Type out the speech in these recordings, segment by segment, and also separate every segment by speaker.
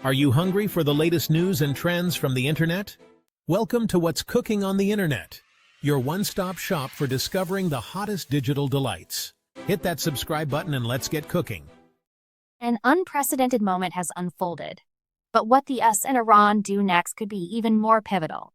Speaker 1: Are you hungry for the latest news and trends from the internet? Welcome to What's Cooking on the Internet, your one-stop shop for discovering the hottest digital delights. Hit that subscribe button and let's get cooking.
Speaker 2: An unprecedented moment has unfolded, but what the US and Iran do next could be even more pivotal.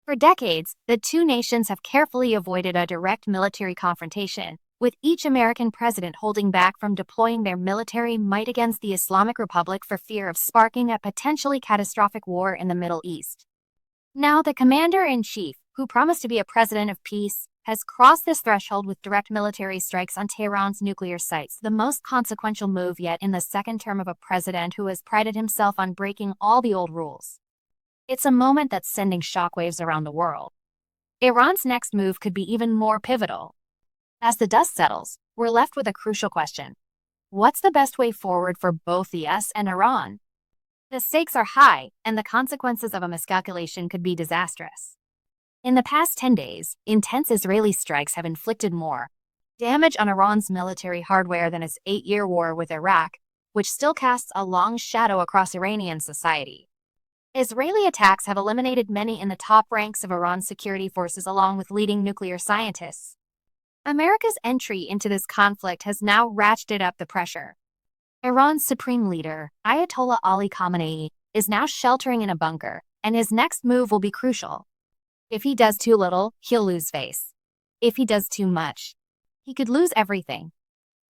Speaker 2: For decades, the two nations have carefully avoided a direct military confrontation, with each American president holding back from deploying their military might against the Islamic Republic for fear of sparking a potentially catastrophic war in the Middle East. Now, the commander-in-chief, who promised to be a president of peace, has crossed this threshold with direct military strikes on Tehran's nuclear sites, the most consequential move yet in the second term of a president who has prided himself on breaking all the old rules. It's a moment that's sending shockwaves around the world. Iran's next move could be even more pivotal. As the dust settles, we're left with a crucial question. What's the best way forward for both the US and Iran? The stakes are high, and the consequences of a miscalculation could be disastrous. In the past 10 days, intense Israeli strikes have inflicted more damage on Iran's military hardware than its 8-year war with Iraq, which still casts a long shadow across Iranian society. Israeli attacks have eliminated many in the top ranks of Iran's security forces along with leading nuclear scientists. America's entry into this conflict has now ratcheted up the pressure. Iran's supreme leader, Ayatollah Ali Khamenei, is now sheltering in a bunker, and his next move will be crucial. If he does too little, he'll lose face. If he does too much, he could lose everything.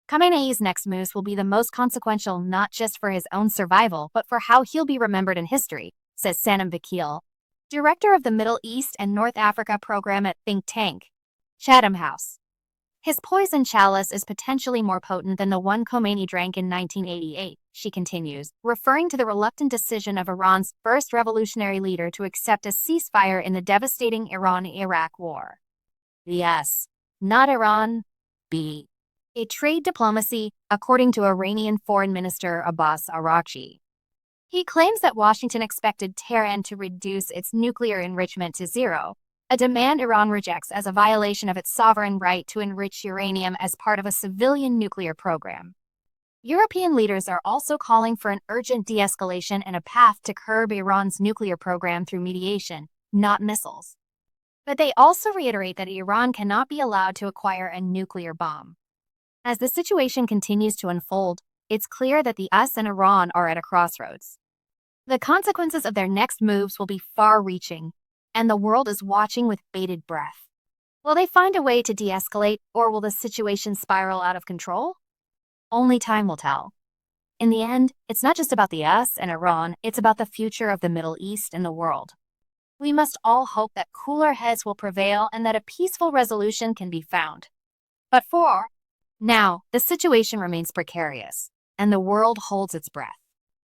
Speaker 2: Khamenei's next moves will be the most consequential not just for his own survival, but for how he'll be remembered in history, says Sanam Vakil, director of the Middle East and North Africa program at think tank Chatham House. His poison chalice is potentially more potent than the one Khomeini drank in 1988, she continues, referring to the reluctant decision of Iran's first revolutionary leader to accept a ceasefire in the devastating Iran-Iraq war. Yes, not Iran, B. A trade diplomacy, according to Iranian Foreign Minister Abbas Araghchi. He claims that Washington expected Tehran to reduce its nuclear enrichment to zero, a demand Iran rejects as a violation of its sovereign right to enrich uranium as part of a civilian nuclear program. European leaders are also calling for an urgent de-escalation and a path to curb Iran's nuclear program through mediation, not missiles. But they also reiterate that Iran cannot be allowed to acquire a nuclear bomb. As the situation continues to unfold, it's clear that the US and Iran are at a crossroads. The consequences of their next moves will be far-reaching, and the world is watching with bated breath. Will they find a way to de-escalate, or will the situation spiral out of control? Only time will tell. In the end, it's not just about the US and Iran, it's about the future of the Middle East and the world. We must all hope that cooler heads will prevail and that a peaceful resolution can be found. But for now, the situation remains precarious, and the world holds its breath.